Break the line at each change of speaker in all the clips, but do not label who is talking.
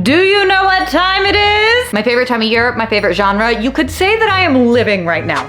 Do you know what time it is? My favorite time of year, my favorite genre. You could say that I am living right now.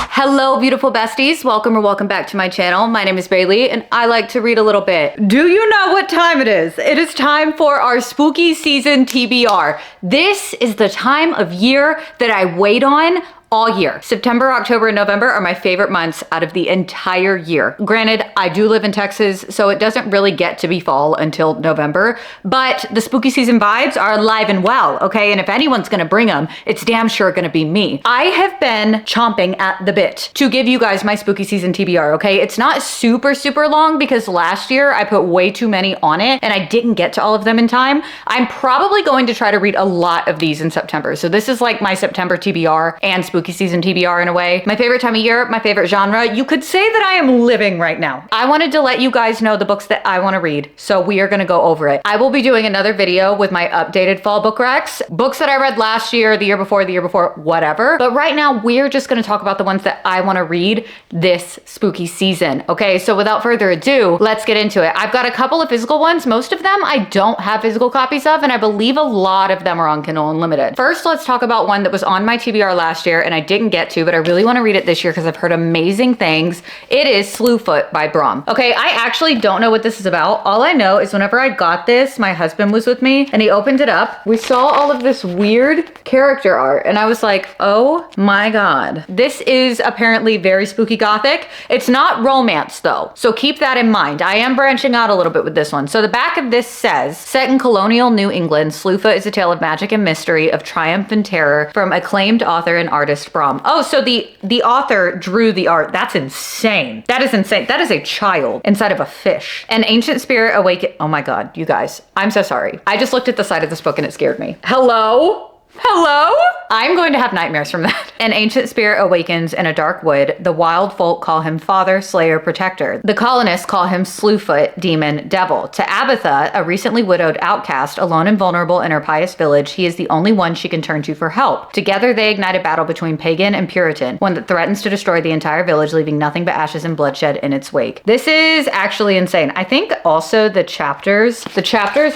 Hello, beautiful besties. Welcome back to my channel. My name is Bailey and I like to read a little bit. Do you know what time it is? It is time for our spooky season TBR. This is the time of year that I wait on all year. September, October, and November are my favorite months out of the entire year. Granted, I do live in Texas, so it doesn't really get to be fall until November, but the spooky season vibes are alive and well, okay? And if anyone's gonna bring them, it's damn sure gonna be me. I have been chomping at the bit to give you guys my spooky season TBR, okay? It's not super long because last year I put way too many on it and I didn't get to all of them in time. I'm probably going to try to read a lot of these in September. So this is like my September TBR and spooky season TBR in a way. My favorite time of year, my favorite genre. You could say that I am living right now. I wanted to let you guys know the books that I want to read, so we are going to go over it. I will be doing another video with my updated fall book recs, books that I read last year, the year before, whatever. But right now we're just going to talk about the ones that I want to read this spooky season. Okay, so without further ado, let's get into it. I've got a couple of physical ones. Most of them I don't have physical copies of, and I believe a lot of them are on Kindle Unlimited. First, let's talk about one that was on my TBR last year and I didn't get to, but I really want to read it this year because I've heard amazing things. It is Slewfoot by Brom. Okay, I actually don't know what this is about. All I know is whenever I got this, my husband was with me and he opened it up. We saw all of this weird character art and I was like, oh my God. This is apparently very spooky Gothic. It's not romance though, so keep that in mind. I am branching out a little bit with this one. So the back of this says, set in colonial New England, Slewfoot is a tale of magic and mystery, of triumph and terror from acclaimed author and artist Brom. Oh, so the author drew the art. That's insane. That is insane. That is a child inside of a fish. An ancient spirit awaken. Oh my God, you guys, I'm so sorry. I just looked at the side of this book and it scared me. Hello? Hello? I'm going to have nightmares from that. An ancient spirit awakens in a dark wood. The wild folk call him father, slayer, protector. The colonists call him Slewfoot, demon, devil. To Abatha, a recently widowed outcast, alone and vulnerable in her pious village, he is the only one she can turn to for help. Together they ignite a battle between pagan and Puritan, one that threatens to destroy the entire village, leaving nothing but ashes and bloodshed in its wake. This is actually insane. I think also the chapters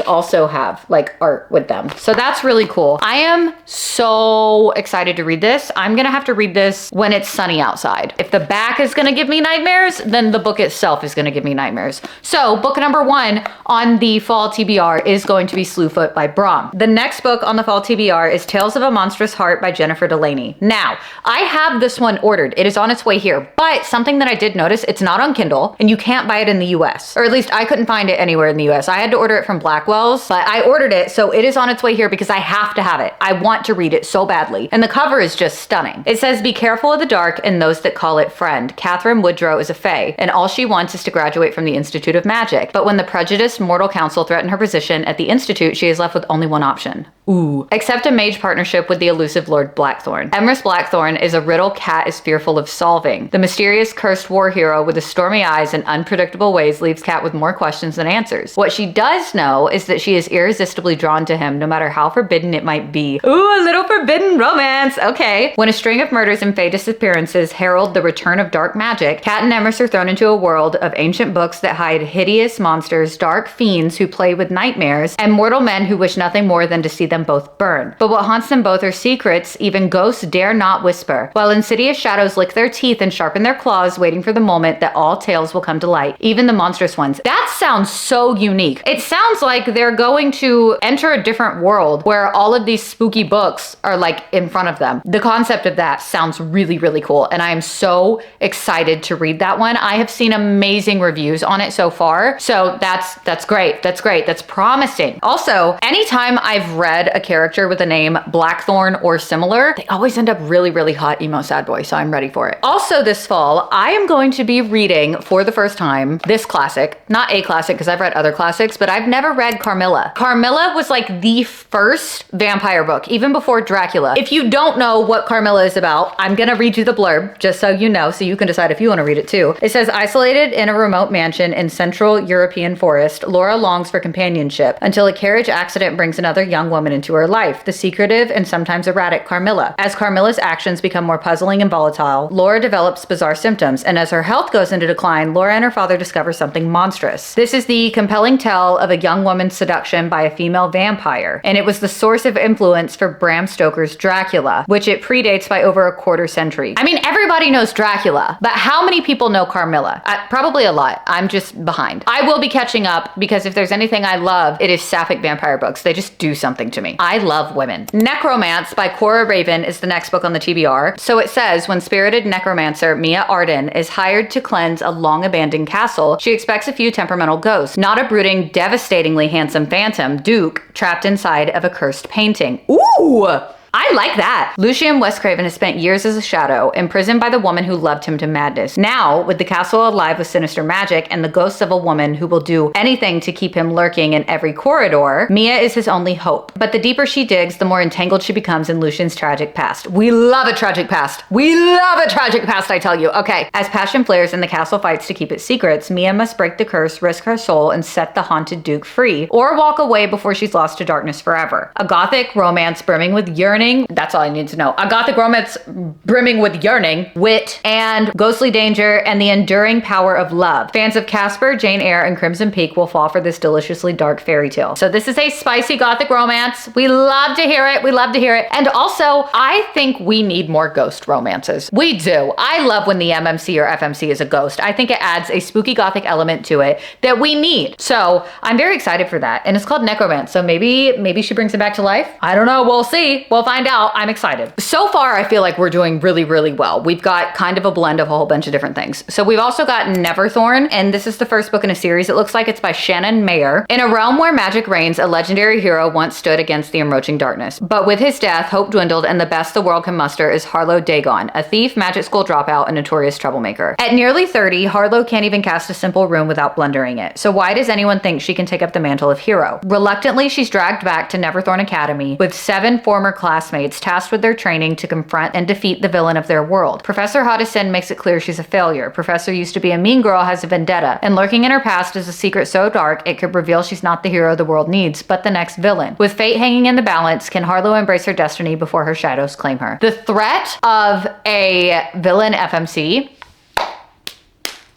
also have like art with them. So that's really cool. I am so excited to read this. I'm gonna have to read this when it's sunny outside. If the back is gonna give me nightmares, then the book itself is gonna give me nightmares. So book number one on the fall TBR is going to be Slewfoot by Brom. The next book on the fall TBR is Tales of a Monstrous Heart by Jennifer Delaney. Now, I have this one ordered. It is on its way here, but something that I did notice, it's not on Kindle and you can't buy it in the US, or at least I couldn't find it anywhere in the US. I had to order it from Blackwell's, but I ordered it, so it is on its way here because I have to have it. I want to read it so badly. And the cover is just stunning. It says, be careful of the dark and those that call it friend. Catherine Woodrow is a fae, and all she wants is to graduate from the Institute of Magic. But when the prejudiced mortal council threaten her position at the Institute, she is left with only one option. Ooh. Accept a mage partnership with the elusive Lord Blackthorn. Emrys Blackthorn is a riddle Cat is fearful of solving. The mysterious cursed war hero with the stormy eyes and unpredictable ways leaves Cat with more questions than answers. What she does know is that she is irresistibly drawn to him, no matter how forbidden it might be. Ooh, a little forbidden romance. Okay. When a string of murders and fey disappearances herald the return of dark magic, Cat and Emrys are thrown into a world of ancient books that hide hideous monsters, dark fiends who play with nightmares, and mortal men who wish nothing more than to see them both burn. But what haunts them both are secrets even ghosts dare not whisper, while insidious shadows lick their teeth and sharpen their claws, waiting for the moment that all tales will come to light, even the monstrous ones. That sounds so unique. It sounds like they're going to enter a different world where all of these spooky books are like in front of them. The concept of that sounds really cool, and I am so excited to read that one. I have seen amazing reviews on it so far, so that's great. That's promising. Also, anytime I've read a character with a name Blackthorn or similar, they always end up really hot emo sad boy, so I'm ready for it. Also this fall, I am going to be reading for the first time this classic, not a classic because I've read other classics, but I've never read Carmilla. Carmilla was like the first vampire book, even before Dracula. If you don't know what Carmilla is about, I'm gonna read you the blurb just so you know, so you can decide if you want to read it too. It says, isolated in a remote mansion in central European forest, Laura longs for companionship until a carriage accident brings another young woman into her life, the secretive and sometimes erratic Carmilla. As Carmilla's actions become more puzzling and volatile, Laura develops bizarre symptoms, and as her health goes into decline, Laura and her father discover something monstrous. This is the compelling tale of a young woman's seduction by a female vampire, and it was the source of influence for Bram Stoker's Dracula, which it predates by over a quarter century. I mean, everybody knows Dracula, but how many people know Carmilla? Probably a lot. I'm just behind. I will be catching up because if there's anything I love, it is sapphic vampire books. They just do something to me. I love women. Necromance by Cora Raven is the next book on the TBR. So it says, when spirited necromancer Mia Arden is hired to cleanse a long-abandoned castle, she expects a few temperamental ghosts, not a brooding, devastatingly handsome phantom, Duke, trapped inside of a cursed painting. Ooh! I like that. Lucian Westcraven has spent years as a shadow, imprisoned by the woman who loved him to madness. Now, with the castle alive with sinister magic and the ghosts of a woman who will do anything to keep him lurking in every corridor, Mia is his only hope. But the deeper she digs, the more entangled she becomes in Lucian's tragic past. We love a tragic past. We love a tragic past, I tell you. Okay. As passion flares and the castle fights to keep its secrets, Mia must break the curse, risk her soul, and set the haunted Duke free, or walk away before she's lost to darkness forever. A gothic romance brimming with yearning. That's all I need to know. A gothic romance brimming with yearning, wit, and ghostly danger, and the enduring power of love. Fans of Casper, Jane Eyre, and Crimson Peak will fall for this deliciously dark fairy tale. So this is a spicy gothic romance. We love to hear it. We love to hear it. And also, I think we need more ghost romances. We do. I love when the MMC or FMC is a ghost. I think it adds a spooky gothic element to it that we need. So I'm very excited for that. And it's called Necromance. So maybe she brings it back to life. I don't know. We'll see. We'll find out. I'm excited. So far, I feel like we're doing really, really well. We've got kind of a blend of a whole bunch of different things. So we've also got Neverthorn, and this is the first book in a series. It looks like it's by Shannon Mayer. In a realm where magic reigns, a legendary hero once stood against the encroaching darkness. But with his death, hope dwindled, and the best the world can muster is Harlow Dagon, a thief, magic school dropout, and notorious troublemaker. At nearly 30, Harlow can't even cast a simple rune without blundering it. So why does anyone think she can take up the mantle of hero? Reluctantly, she's dragged back to Neverthorn Academy with 7 former classmates tasked with their training to confront and defeat the villain of their world. Professor Hodison makes it clear she's a failure. Professor used to be a mean girl, has a vendetta, and lurking in her past is a secret so dark it could reveal she's not the hero the world needs, but the next villain. With fate hanging in the balance, can Harlow embrace her destiny before her shadows claim her? The threat of a villain FMC,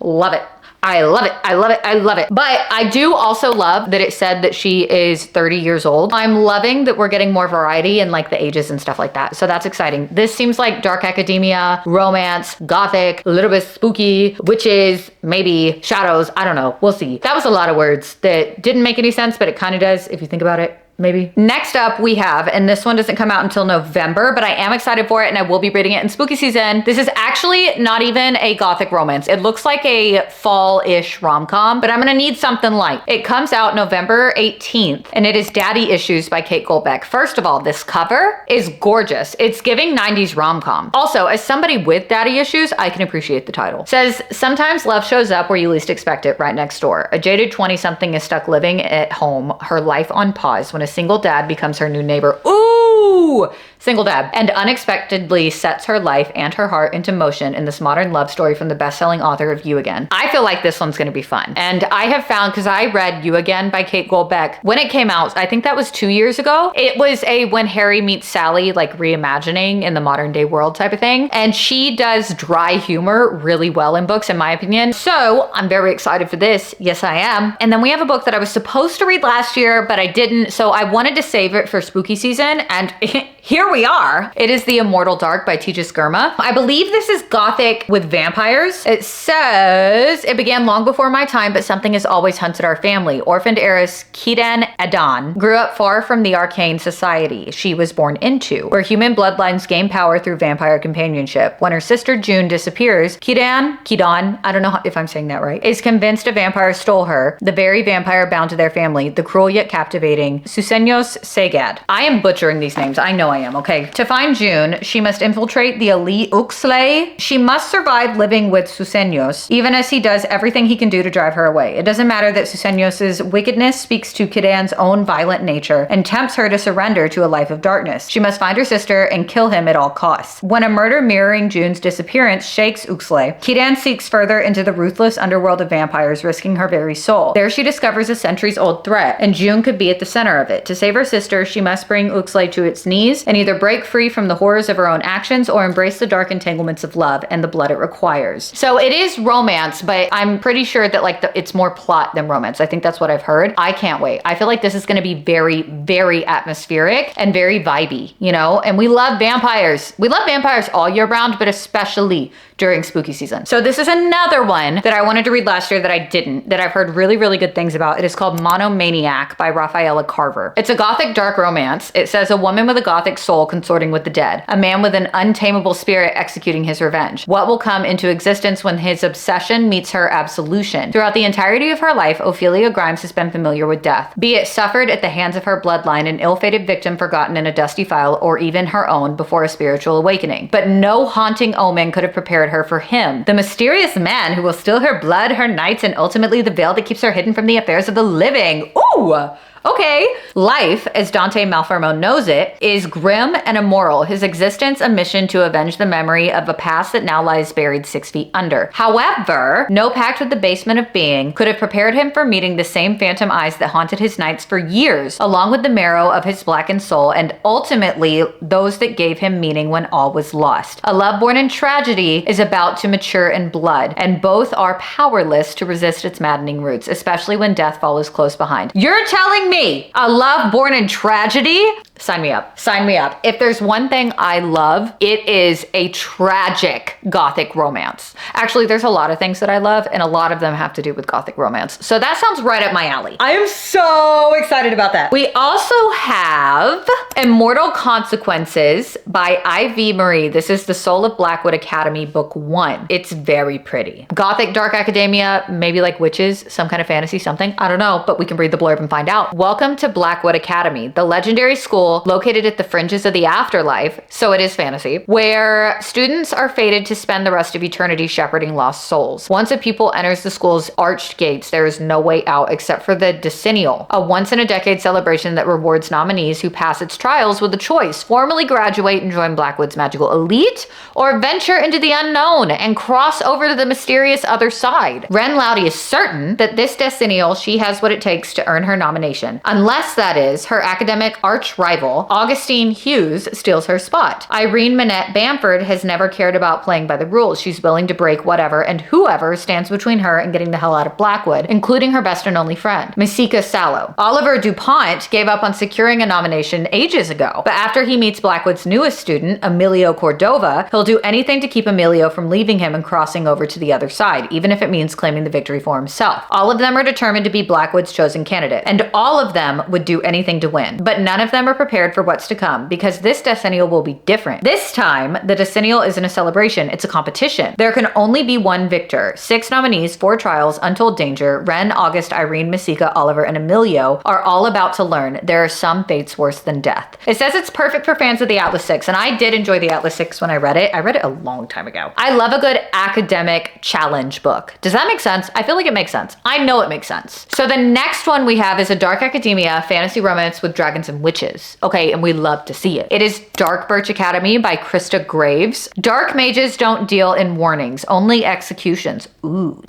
love it. I love it. I love it. I love it. But I do also love that it said that she is 30 years old. I'm loving that we're getting more variety in like the ages and stuff like that. So that's exciting. This seems like dark academia, romance, gothic, a little bit spooky, witches, maybe shadows. I don't know. We'll see. That was a lot of words that didn't make any sense, but it kind of does if you think about it. Maybe. Next up we have, and this one doesn't come out until November, but I am excited for it and I will be reading it in spooky season. This is actually not even a gothic romance. It looks like a fall-ish rom-com, but I'm gonna need something light. It comes out November 18th and it is Daddy Issues by Kate Goldbeck. First of all, this cover is gorgeous. It's giving 90s rom-com. Also, as somebody with daddy issues, I can appreciate the title. It says, sometimes love shows up where you least expect it, right next door. A jaded 20-something is stuck living at home, her life on pause, when a single dad becomes her new neighbor. Ooh! Single dad. And unexpectedly sets her life and her heart into motion in this modern love story from the best-selling author of You Again. I feel like this one's gonna be fun. And I have found, because I read You Again by Kate Goldbeck, when it came out, I think that was 2 years ago, it was a When Harry Meets Sally, like reimagining in the modern day world type of thing. And she does dry humor really well in books, in my opinion. So I'm very excited for this. Yes, I am. And then we have a book that I was supposed to read last year, but I didn't. So I wanted to save it for spooky season. And here we are. It is The Immortal Dark by Tejas Gurma. I believe this is gothic with vampires. It says, it began long before my time, but something has always hunted our family. Orphaned heiress Kidan Adan grew up far from the arcane society she was born into, where human bloodlines gain power through vampire companionship. When her sister June disappears, Kidan, I don't know if I'm saying that right, is convinced a vampire stole her, the very vampire bound to their family, the cruel yet captivating Suseños Segad. I am butchering these names. I I know I am, okay? To find June, she must infiltrate the elite Uxley. She must survive living with Susenyos, even as he does everything he can do to drive her away. It doesn't matter that Susenyos' wickedness speaks to Kidan's own violent nature and tempts her to surrender to a life of darkness. She must find her sister and kill him at all costs. When a murder mirroring June's disappearance shakes Uxley, Kidan seeks further into the ruthless underworld of vampires, risking her very soul. There she discovers a centuries-old threat, and June could be at the center of it. To save her sister, she must bring Uxley to its knees and either break free from the horrors of her own actions or embrace the dark entanglements of love and the blood it requires. So it is romance, but I'm pretty sure that like it's more plot than romance. I think that's what I've heard. I can't wait. I feel like this is going to be very, very atmospheric and very vibey, you know? And we love vampires. We love vampires all year round, but especially during spooky season. So this is another one that I wanted to read last year that I didn't, that I've heard really, really good things about. It is called Monomaniac by Rafaela Carver. It's a Gothic dark romance. It says a woman with a Gothic soul consorting with the dead, a man with an untamable spirit executing his revenge. What will come into existence when his obsession meets her absolution? Throughout the entirety of her life, Ophelia Grimes has been familiar with death, be it suffered at the hands of her bloodline, an ill-fated victim forgotten in a dusty file, or even her own before a spiritual awakening. But no haunting omen could have prepared her for him, the mysterious man who will steal her blood, her nights, and ultimately the veil that keeps her hidden from the affairs of the living. Ooh! Okay. Life, as Dante Malfermo knows it, is grim and immoral, his existence a mission to avenge the memory of a past that now lies buried 6 feet under. However, no pact with the basement of being could have prepared him for meeting the same phantom eyes that haunted his nights for years, along with the marrow of his blackened soul, and ultimately those that gave him meaning when all was lost. A love born in tragedy is about to mature in blood, and both are powerless to resist its maddening roots, especially when death follows close behind. You're telling me a love born in tragedy? Sign me up. Sign me up. If there's one thing I love, it is a tragic Gothic romance. Actually, there's a lot of things that I love, and a lot of them have to do with Gothic romance. So that sounds right up my alley. I am so excited about that. We also have Immortal Consequences by Ivy Marie. This is the Soul of Blackwood Academy, book 1. It's very pretty. Gothic dark academia, maybe like witches, some kind of fantasy, something. I don't know, but we can read the blurb and find out. Welcome to Blackwood Academy, the legendary school located at the fringes of the afterlife, so it is fantasy, where students are fated to spend the rest of eternity shepherding lost souls. Once a pupil enters the school's arched gates, there is no way out except for the decennial, a once-in-a-decade celebration that rewards nominees who pass its trials with a choice: formally graduate and join Blackwood's magical elite, or venture into the unknown and cross over to the mysterious other side. Ren Laudy is certain that this decennial, she has what it takes to earn her nomination, unless that is her academic arch-rival Augustine Hughes steals her spot. Irene Minette Bamford has never cared about playing by the rules. She's willing to break whatever and whoever stands between her and getting the hell out of Blackwood, including her best and only friend, Masika Sallow. Oliver DuPont gave up on securing a nomination ages ago, but after he meets Blackwood's newest student, Emilio Cordova, he'll do anything to keep Emilio from leaving him and crossing over to the other side, even if it means claiming the victory for himself. All of them are determined to be Blackwood's chosen candidate, and all of them would do anything to win, but none of them are prepared for what's to come, because this decennial will be different. This time, the decennial isn't a celebration, it's a competition. There can only be one victor. 6 nominees, 4 trials, Untold Danger, Ren, August, Irene, Masika, Oliver, and Emilio are all about to learn there are some fates worse than death. It says it's perfect for fans of the Atlas 6, and I did enjoy the Atlas 6 when I read it. I read it a long time ago. I love a good academic challenge book. Does that make sense? I feel like it makes sense. I know it makes sense. So the next one we have is a dark academia fantasy romance with dragons and witches. Okay, and we love to see it. It is Dark Birch Academy by Krista Graves. Dark mages don't deal in warnings, only executions. Ooh.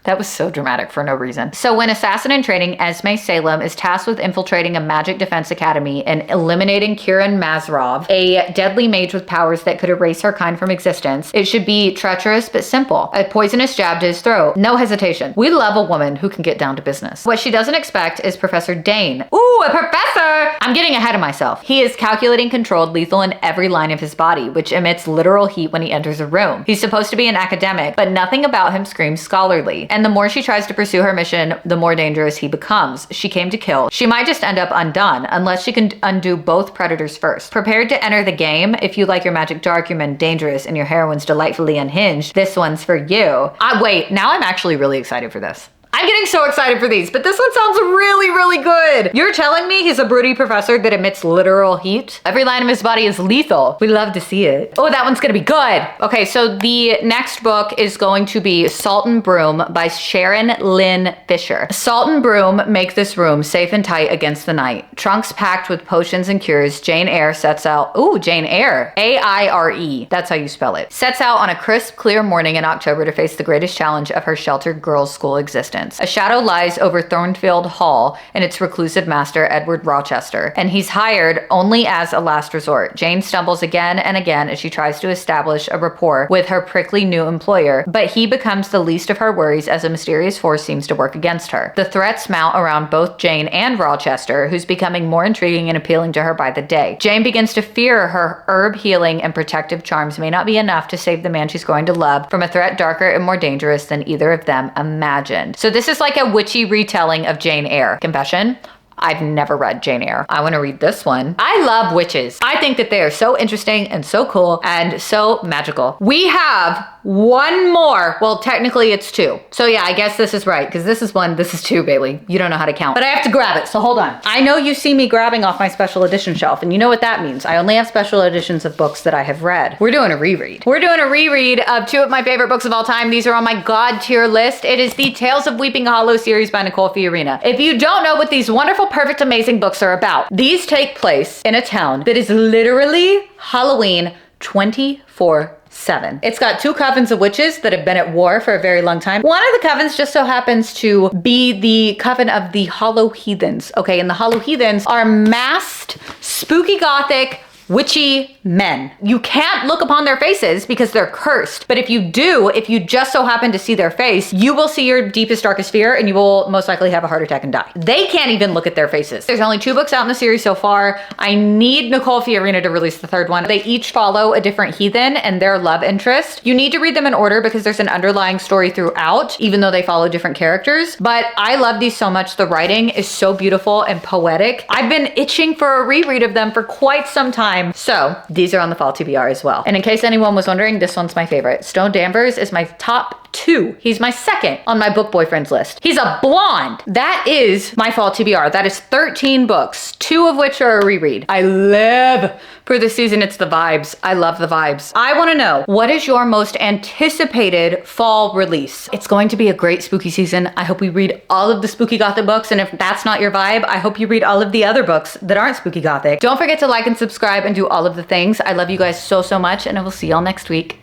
That was so dramatic for no reason. So when assassin in training Esme Salem is tasked with infiltrating a magic defense academy and eliminating Kiran Mazrov, a deadly mage with powers that could erase her kind from existence, it should be treacherous but simple. A poisonous jab to his throat. No hesitation. We love a woman who can get down to business. What she doesn't expect is Professor Dane. Ooh, a professor! I'm getting ahead of myself. He is calculating, controlled, lethal in every line of his body, which emits literal heat when he enters a room. He's supposed to be an academic, but nothing about him screams scholarly. And the more she tries to pursue her mission, the more dangerous he becomes. She came to kill. She might just end up undone, unless she can undo both predators first. Prepared to enter the game? If you like your magic dark, your men dangerous, and your heroines delightfully unhinged, this one's for you. Wait, now I'm actually really excited for this. I'm getting so excited for these, but this one sounds really, really good. good. You're telling me he's a broody professor that emits literal heat? Every line of his body is lethal. We love to see it. Oh, that one's gonna be good. Okay, so the next book is going to be Salt and Broom by Sharon Lynn Fisher. Salt and Broom make this room safe and tight against the night. Trunks packed with potions and cures, Jane Eyre sets out, Jane Eyre, A-I-R-E, that's how you spell it, sets out on a crisp, clear morning in October to face the greatest challenge of her sheltered girls' school existence. A shadow lies over Thornfield Hall and its reclusive master, Edward Rochester, and he's hired only as a last resort. Jane stumbles again and again as she tries to establish a rapport with her prickly new employer, but he becomes the least of her worries as a mysterious force seems to work against her. The threats mount around both Jane and Rochester, who's becoming more intriguing and appealing to her by the day. Jane begins to fear her herb healing and protective charms may not be enough to save the man she's going to love from a threat darker and more dangerous than either of them imagined. So this is like a witchy retelling of Jane Eyre. Confession? I've never read Jane Eyre. I want to read this one. I love witches. I think that they are so interesting and so cool and so magical. We have one more. Well, technically it's two. So yeah, I guess this is right because this is one, this is two, Bailey. You don't know how to count, but I have to grab it. So hold on. I know you see me grabbing off my special edition shelf and you know what that means. I only have special editions of books that I have read. We're doing a reread. We're doing a reread of two of my favorite books of all time. These are on my God tier list. It is the Tales of Weeping Hollow series by Nicole Fiorina. If you don't know what these wonderful, perfect, amazing books are about, these take place in a town that is literally Halloween 24/7. It's got two covens of witches that have been at war for a very long time. One of the covens just so happens to be the coven of the Hollow Heathens. Okay, and the Hollow Heathens are masked, spooky Gothic, witchy men. You can't look upon their faces because they're cursed. But if you do, if you just so happen to see their face, you will see your deepest, darkest fear and you will most likely have a heart attack and die. They can't even look at their faces. There's only 2 books out in the series so far. I need Nicole Fiorina to release the 3rd one. They each follow a different heathen and their love interest. You need to read them in order because there's an underlying story throughout, even though they follow different characters. But I love these so much. The writing is so beautiful and poetic. I've been itching for a reread of them for quite some time. So these are on the Fall TBR as well. And in case anyone was wondering, this one's my favorite. Stone Danvers is my top 2. He's my second on my book boyfriends list. He's a blonde. That is my Fall TBR. That is 13 books, 2 of which are a reread. I live for this season. It's the vibes. I love the vibes. I want to know, what is your most anticipated fall release? It's going to be a great spooky season. I hope we read all of the spooky Gothic books. And if that's not your vibe, I hope you read all of the other books that aren't spooky Gothic. Don't forget to like and subscribe and do all of the things. I love you guys so, so much, and I will see y'all next week.